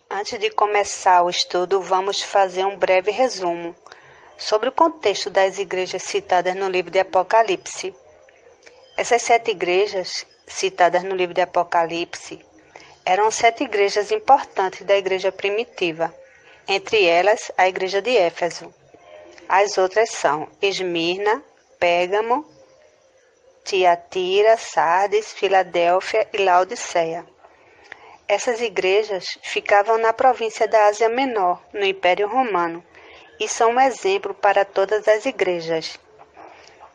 Antes de começar o estudo, vamos fazer um breve resumo sobre o contexto das igrejas citadas no livro de Apocalipse. Essas 7 igrejas citadas no livro de Apocalipse eram 7 igrejas importantes da igreja primitiva, entre elas a igreja de Éfeso. As outras são Esmirna, Pérgamo, Tiatira, Sardes, Filadélfia e Laodiceia. Essas igrejas ficavam na província da Ásia Menor, no Império Romano, e são um exemplo para todas as igrejas.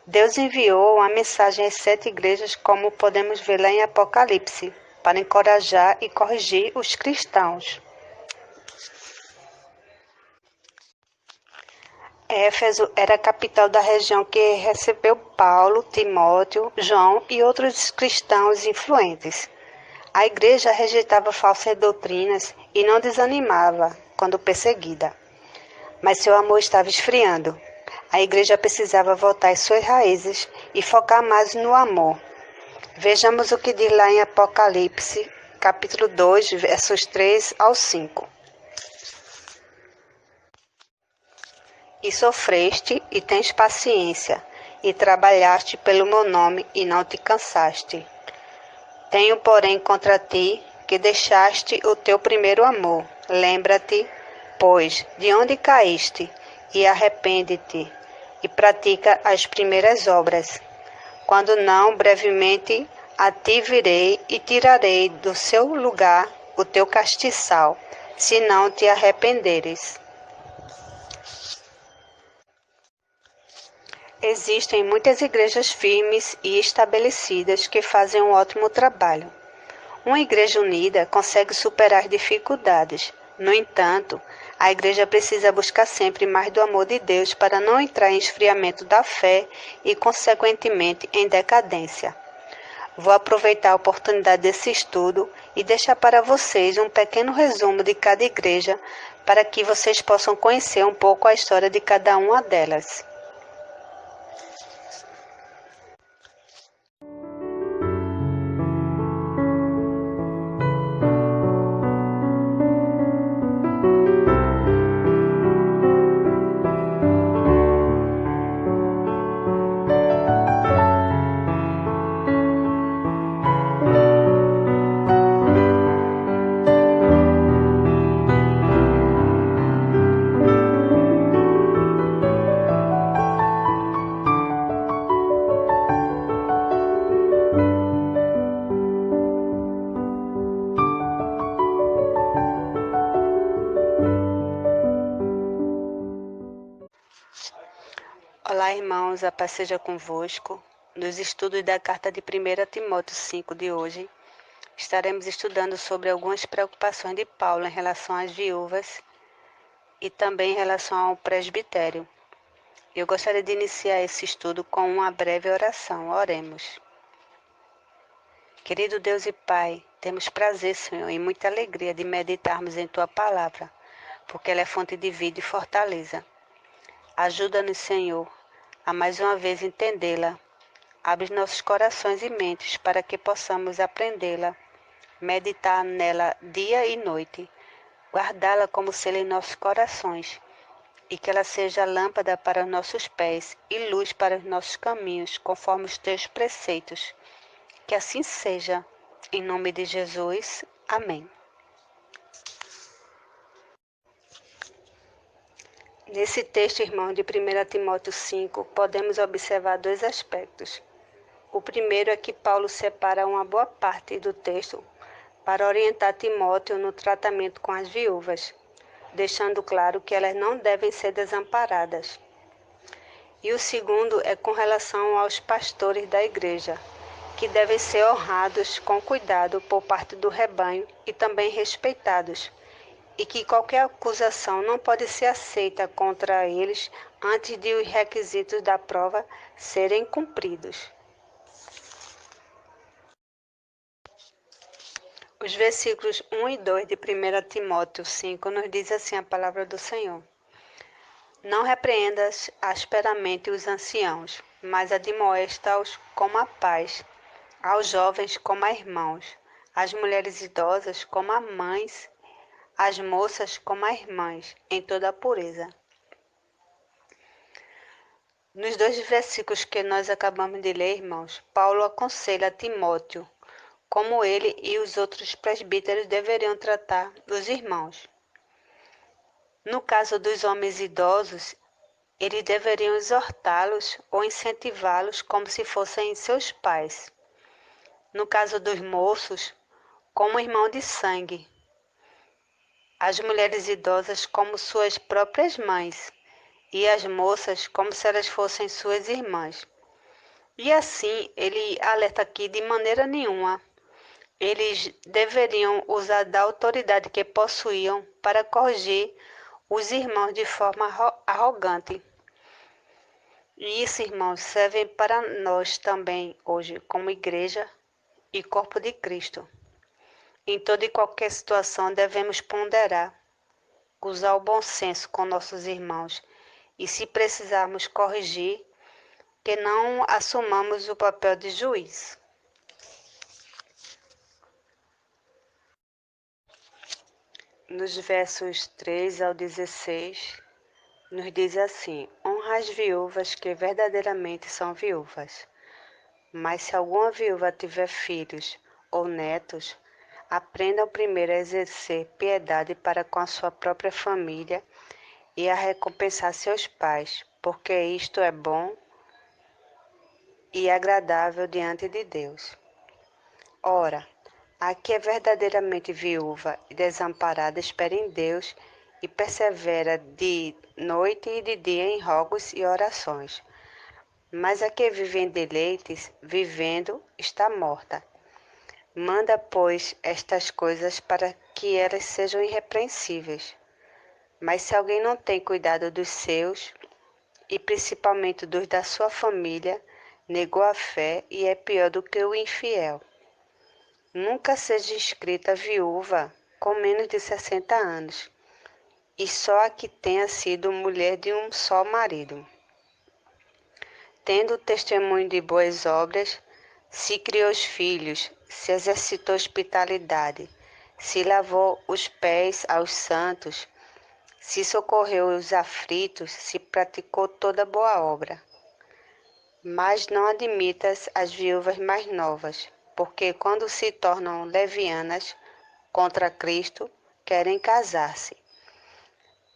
Deus enviou uma mensagem às 7 igrejas, como podemos ver lá em Apocalipse, para encorajar e corrigir os cristãos. Éfeso era a capital da região que recebeu Paulo, Timóteo, João e outros cristãos influentes. A igreja rejeitava falsas doutrinas e não desanimava quando perseguida. Mas seu amor estava esfriando. A igreja precisava voltar às suas raízes e focar mais no amor. Vejamos o que diz lá em Apocalipse, capítulo 2, versos 3 ao 5. E sofreste e tens paciência, e trabalhaste pelo meu nome e não te cansaste. Tenho, porém, contra ti que deixaste o teu primeiro amor. Lembra-te, pois, de onde caíste, e arrepende-te, e pratica as primeiras obras. Quando não, brevemente a ti virei e tirarei do seu lugar o teu castiçal, se não te arrependeres. Existem muitas igrejas firmes e estabelecidas que fazem um ótimo trabalho. Uma igreja unida consegue superar as dificuldades. No entanto, a igreja precisa buscar sempre mais do amor de Deus para não entrar em esfriamento da fé e, consequentemente, em decadência. Vou aproveitar a oportunidade desse estudo e deixar para vocês um pequeno resumo de cada igreja para que vocês possam conhecer um pouco a história de cada uma delas. Olá, irmãos, a paz seja convosco. Nos estudos da carta de 1 Timóteo 5 de hoje, estaremos estudando sobre algumas preocupações de Paulo em relação às viúvas e também em relação ao presbitério. Eu gostaria de iniciar esse estudo com uma breve oração. Oremos. Querido Deus e Pai, temos prazer, Senhor, e muita alegria de meditarmos em Tua palavra, porque ela é fonte de vida e fortaleza. Ajuda-nos, Senhor, a mais uma vez entendê-la. Abre nossos corações e mentes para que possamos aprendê-la, meditar nela dia e noite, guardá-la como selo em nossos corações, e que ela seja lâmpada para os nossos pés e luz para os nossos caminhos, conforme os teus preceitos. Que assim seja. Em nome de Jesus. Amém. Nesse texto, irmão, de 1 Timóteo 5, podemos observar 2 aspectos. O primeiro é que Paulo separa uma boa parte do texto para orientar Timóteo no tratamento com as viúvas, deixando claro que elas não devem ser desamparadas. E o segundo é com relação aos pastores da igreja, que devem ser honrados com cuidado por parte do rebanho e também respeitados, e que qualquer acusação não pode ser aceita contra eles antes de os requisitos da prova serem cumpridos. Os versículos 1 e 2 de 1 Timóteo 5 nos diz assim a palavra do Senhor. Não repreendas asperamente os anciãos, mas admoesta-os como a paz, aos jovens como a irmãos, às mulheres idosas como a mães, as moças como as irmãs, em toda a pureza. Nos dois versículos que nós acabamos de ler, irmãos, Paulo aconselha Timóteo como ele e os outros presbíteros deveriam tratar os irmãos. No caso dos homens idosos, eles deveriam exortá-los ou incentivá-los como se fossem seus pais. No caso dos moços, como irmão de sangue. As mulheres idosas como suas próprias mães e as moças como se elas fossem suas irmãs. E assim, ele alerta aqui de maneira nenhuma. Eles deveriam usar da autoridade que possuíam para corrigir os irmãos de forma arrogante. E isso, irmãos, serve para nós também hoje, como igreja e corpo de Cristo. Em toda e qualquer situação devemos ponderar, usar o bom senso com nossos irmãos e, se precisarmos corrigir, que não assumamos o papel de juiz. Nos versos 3 ao 16, nos diz assim: honra as viúvas que verdadeiramente são viúvas. Mas se alguma viúva tiver filhos ou netos, aprendam primeiro a exercer piedade para com a sua própria família e a recompensar seus pais, porque isto é bom e agradável diante de Deus. Ora, a que é verdadeiramente viúva e desamparada espera em Deus e persevera de noite e de dia em rogos e orações. Mas a que vive em deleites, vivendo, está morta. Manda, pois, estas coisas para que elas sejam irrepreensíveis. Mas se alguém não tem cuidado dos seus, e principalmente dos da sua família, negou a fé e é pior do que o infiel. Nunca seja inscrita viúva com menos de 60 anos, e só a que tenha sido mulher de um só marido. Tendo testemunho de boas obras, se criou os filhos, se exercitou hospitalidade, se lavou os pés aos santos, se socorreu os aflitos, se praticou toda boa obra. Mas não admitas as viúvas mais novas, porque quando se tornam levianas contra Cristo, querem casar-se,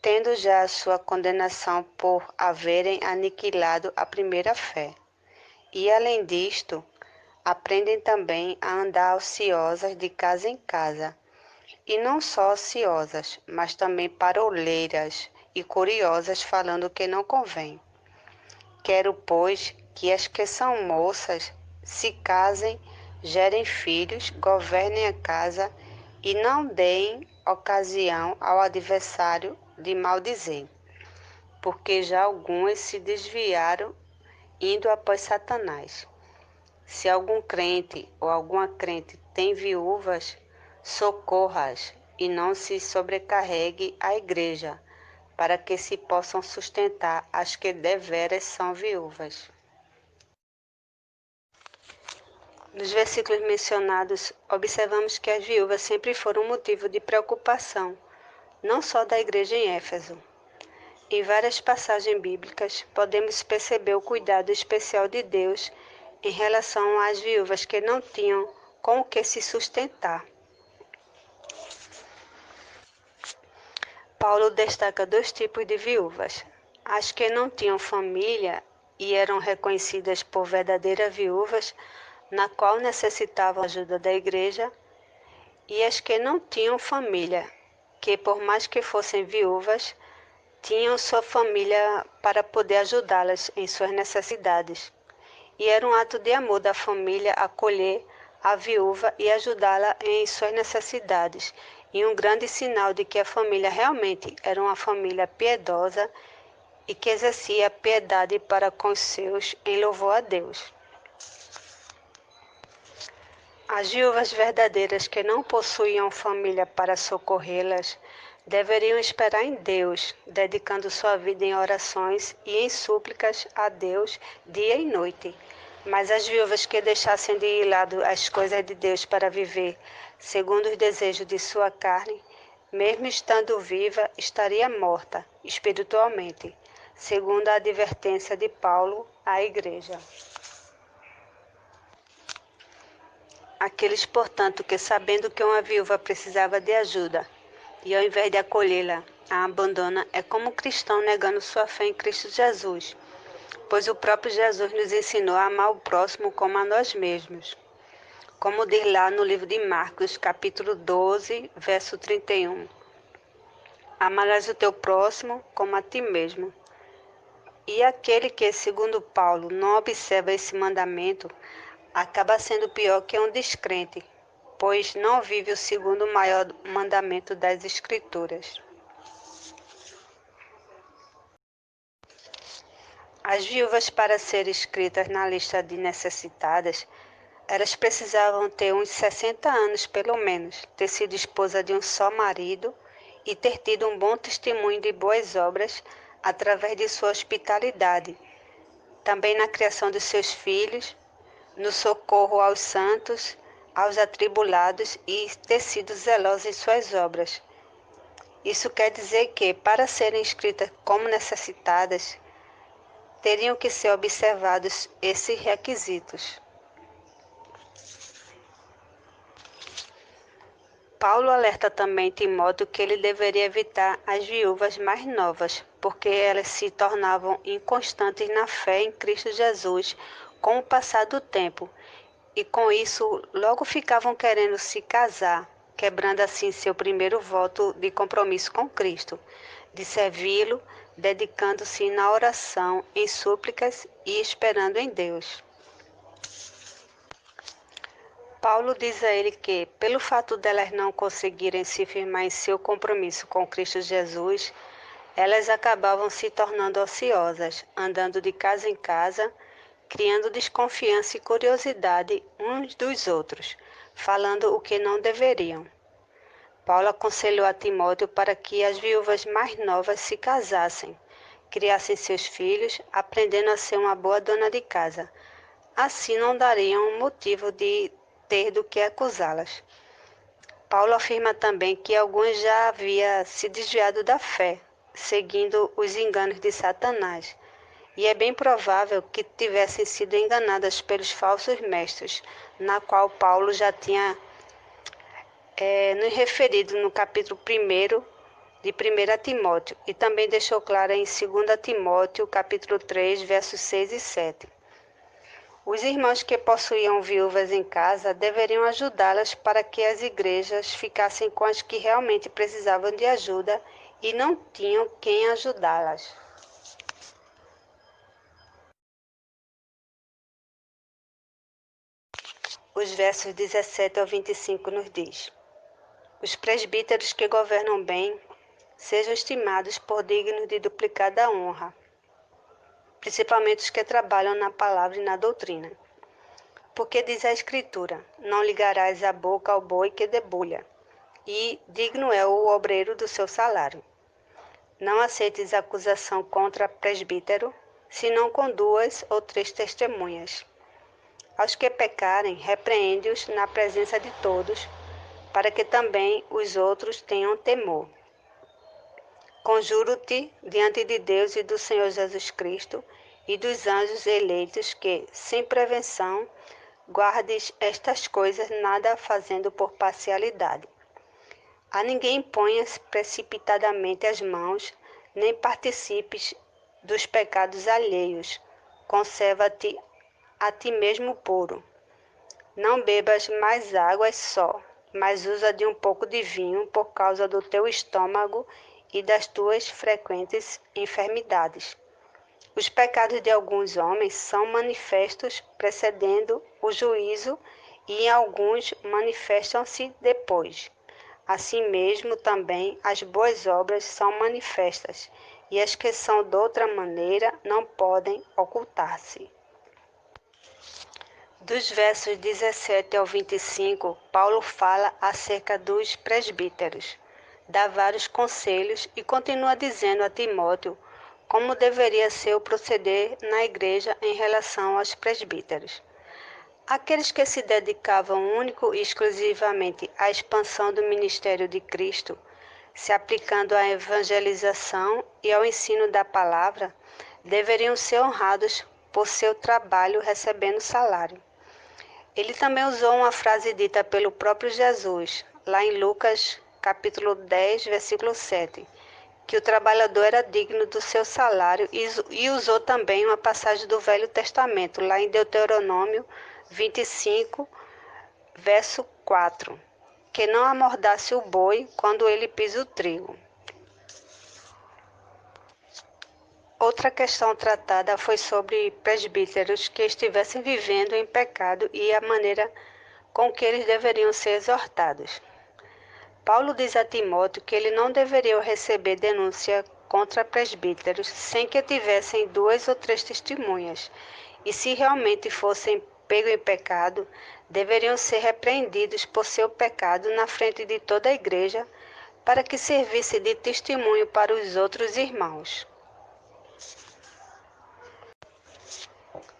tendo já a sua condenação por haverem aniquilado a primeira fé. E além disto, aprendem também a andar ociosas de casa em casa, e não só ociosas, mas também paroleiras e curiosas, falando o que não convém. Quero, pois, que as que são moças se casem, gerem filhos, governem a casa e não deem ocasião ao adversário de maldizer, porque já algumas se desviaram indo após Satanás. Se algum crente ou alguma crente tem viúvas, socorra-as e não se sobrecarregue a igreja, para que se possam sustentar as que deveras são viúvas. Nos versículos mencionados, observamos que as viúvas sempre foram motivo de preocupação, não só da igreja em Éfeso. Em várias passagens bíblicas, podemos perceber o cuidado especial de Deus em relação às viúvas que não tinham com o que se sustentar. Paulo destaca dois tipos de viúvas: as que não tinham família e eram reconhecidas por verdadeiras viúvas, na qual necessitavam a ajuda da igreja, e as que não tinham família, que por mais que fossem viúvas, tinham sua família para poder ajudá-las em suas necessidades. E era um ato de amor da família acolher a viúva e ajudá-la em suas necessidades, e um grande sinal de que a família realmente era uma família piedosa e que exercia piedade para com os seus em louvor a Deus. As viúvas verdadeiras que não possuíam família para socorrê-las deveriam esperar em Deus, dedicando sua vida em orações e em súplicas a Deus dia e noite. Mas as viúvas que deixassem de lado as coisas de Deus para viver segundo os desejos de sua carne, mesmo estando viva, estaria morta espiritualmente, segundo a advertência de Paulo à igreja. Aqueles, portanto, que sabendo que uma viúva precisava de ajuda, e ao invés de acolhê-la, a abandona, é como um cristão negando sua fé em Cristo Jesus, pois o próprio Jesus nos ensinou a amar o próximo como a nós mesmos. Como diz lá no livro de Marcos, capítulo 12, verso 31. Amarás o teu próximo como a ti mesmo. E aquele que, segundo Paulo, não observa esse mandamento, acaba sendo pior que um descrente, pois não vive o segundo maior mandamento das Escrituras. As viúvas, para serem escritas na lista de necessitadas, elas precisavam ter uns 60 anos pelo menos, ter sido esposa de um só marido e ter tido um bom testemunho de boas obras através de sua hospitalidade, também na criação de seus filhos, no socorro aos santos, aos atribulados e ter sido zelosa em suas obras. Isso quer dizer que, para serem escritas como necessitadas, teriam que ser observados esses requisitos. Paulo alerta também Timóteo que ele deveria evitar as viúvas mais novas, porque elas se tornavam inconstantes na fé em Cristo Jesus com o passar do tempo, e com isso logo ficavam querendo se casar, quebrando assim seu primeiro voto de compromisso com Cristo, de servi-lo, dedicando-se na oração, em súplicas e esperando em Deus. Paulo diz a ele que, pelo fato delas não conseguirem se firmar em seu compromisso com Cristo Jesus, elas acabavam se tornando ociosas, andando de casa em casa, criando desconfiança e curiosidade uns dos outros, falando o que não deveriam. Paulo aconselhou a Timóteo para que as viúvas mais novas se casassem, criassem seus filhos, aprendendo a ser uma boa dona de casa. Assim não dariam motivo de ter do que acusá-las. Paulo afirma também que alguns já haviam se desviado da fé, seguindo os enganos de Satanás, e é bem provável que tivessem sido enganadas pelos falsos mestres, na qual Paulo já tinha nos referido no capítulo 1 de 1 Timóteo, e também deixou claro em 2 Timóteo, capítulo 3, versos 6 e 7. Os irmãos que possuíam viúvas em casa deveriam ajudá-las para que as igrejas ficassem com as que realmente precisavam de ajuda e não tinham quem ajudá-las. Os versos 17 ao 25 nos diz: Os presbíteros que governam bem sejam estimados por dignos de duplicada honra, principalmente os que trabalham na palavra e na doutrina. Porque diz a Escritura, não ligarás a boca ao boi que debulha, e digno é o obreiro do seu salário. Não aceites acusação contra presbítero, senão com 2 ou 3 testemunhas. Aos que pecarem, repreende-os na presença de todos, para que também os outros tenham temor. Conjuro-te diante de Deus e do Senhor Jesus Cristo e dos anjos eleitos que, sem prevenção, guardes estas coisas, nada fazendo por parcialidade. A ninguém ponhas precipitadamente as mãos, nem participes dos pecados alheios. Conserva-te a ti mesmo puro. Não bebas mais águas só, mas usa de um pouco de vinho por causa do teu estômago e das tuas frequentes enfermidades. Os pecados de alguns homens são manifestos precedendo o juízo e em alguns manifestam-se depois. Assim mesmo também as boas obras são manifestas, e as que são de outra maneira não podem ocultar-se. Dos versos 17 ao 25, Paulo fala acerca dos presbíteros, dá vários conselhos e continua dizendo a Timóteo como deveria ser o proceder na igreja em relação aos presbíteros. Aqueles que se dedicavam único e exclusivamente à expansão do ministério de Cristo se aplicando à evangelização e ao ensino da palavra, deveriam ser honrados por seu trabalho recebendo salário. Ele também usou uma frase dita pelo próprio Jesus, lá em Lucas capítulo 10, versículo 7, que o trabalhador era digno do seu salário, e usou também uma passagem do Velho Testamento, lá em Deuteronômio 25, verso 4, que não amordace o boi quando ele pisa o trigo. Outra questão tratada foi sobre presbíteros que estivessem vivendo em pecado e a maneira com que eles deveriam ser exortados. Paulo diz a Timóteo que ele não deveria receber denúncia contra presbíteros sem que tivessem 2 ou 3 testemunhas, e se realmente fossem pegos em pecado, deveriam ser repreendidos por seu pecado na frente de toda a igreja, para que servisse de testemunho para os outros irmãos.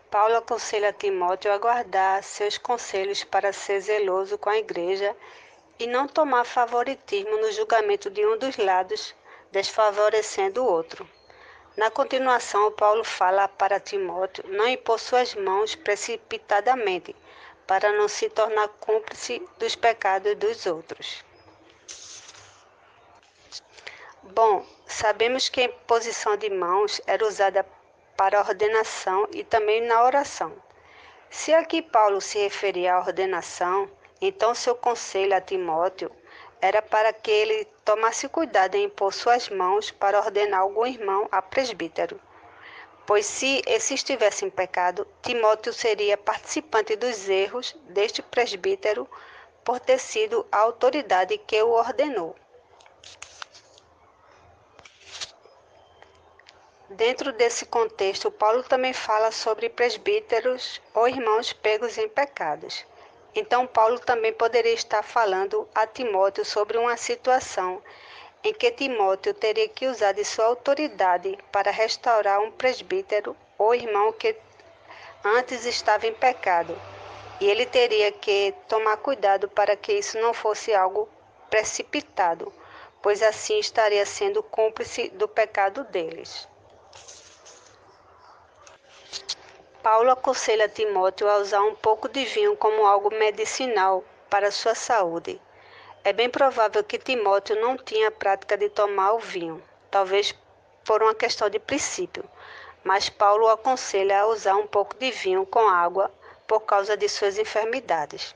Paulo aconselha Timóteo a guardar seus conselhos para ser zeloso com a igreja e não tomar favoritismo no julgamento de um dos lados, desfavorecendo o outro. Na continuação, Paulo fala para Timóteo não impor suas mãos precipitadamente, para não se tornar cúmplice dos pecados dos outros. Bom, sabemos que a imposição de mãos era usada para a ordenação e também na oração. Se aqui Paulo se referia à ordenação, então seu conselho a Timóteo era para que ele tomasse cuidado em impor suas mãos para ordenar algum irmão a presbítero. Pois se esse estivesse em pecado, Timóteo seria participante dos erros deste presbítero por ter sido a autoridade que o ordenou. Dentro desse contexto, Paulo também fala sobre presbíteros ou irmãos pegos em pecados. Então, Paulo também poderia estar falando a Timóteo sobre uma situação em que Timóteo teria que usar de sua autoridade para restaurar um presbítero ou irmão que antes estava em pecado. E ele teria que tomar cuidado para que isso não fosse algo precipitado, pois assim estaria sendo cúmplice do pecado deles. Paulo aconselha Timóteo a usar um pouco de vinho como algo medicinal para sua saúde. É bem provável que Timóteo não tinha a prática de tomar o vinho, talvez por uma questão de princípio, mas Paulo o aconselha a usar um pouco de vinho com água por causa de suas enfermidades.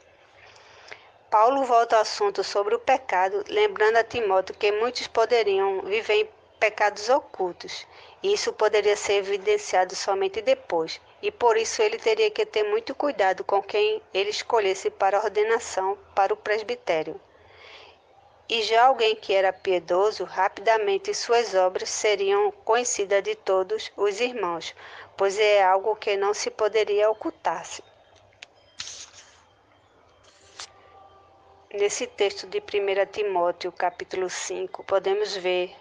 Paulo volta ao assunto sobre o pecado, lembrando a Timóteo que muitos poderiam viver em pecados ocultos, e isso poderia ser evidenciado somente depois, e por isso ele teria que ter muito cuidado com quem ele escolhesse para a ordenação para o presbitério. E já alguém que era piedoso, rapidamente suas obras seriam conhecidas de todos os irmãos, pois é algo que não se poderia ocultar-se. Nesse texto de 1 Timóteo, capítulo 5, podemos ver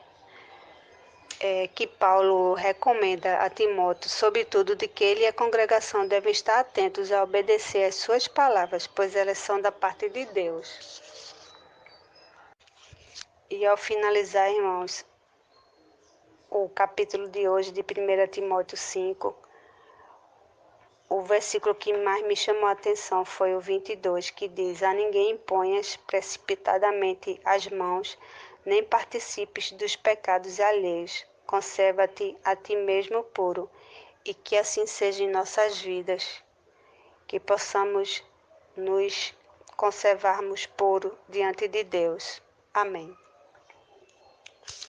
que Paulo recomenda a Timóteo, sobretudo, de que ele e a congregação devem estar atentos a obedecer às suas palavras, pois elas são da parte de Deus. E ao finalizar, irmãos, o capítulo de hoje de 1 Timóteo 5, o versículo que mais me chamou a atenção foi o 22, que diz: A ninguém imponhas precipitadamente as mãos, nem participes dos pecados alheios. Conserva-te a ti mesmo puro, e que assim seja em nossas vidas, que possamos nos conservarmos puros diante de Deus. Amém.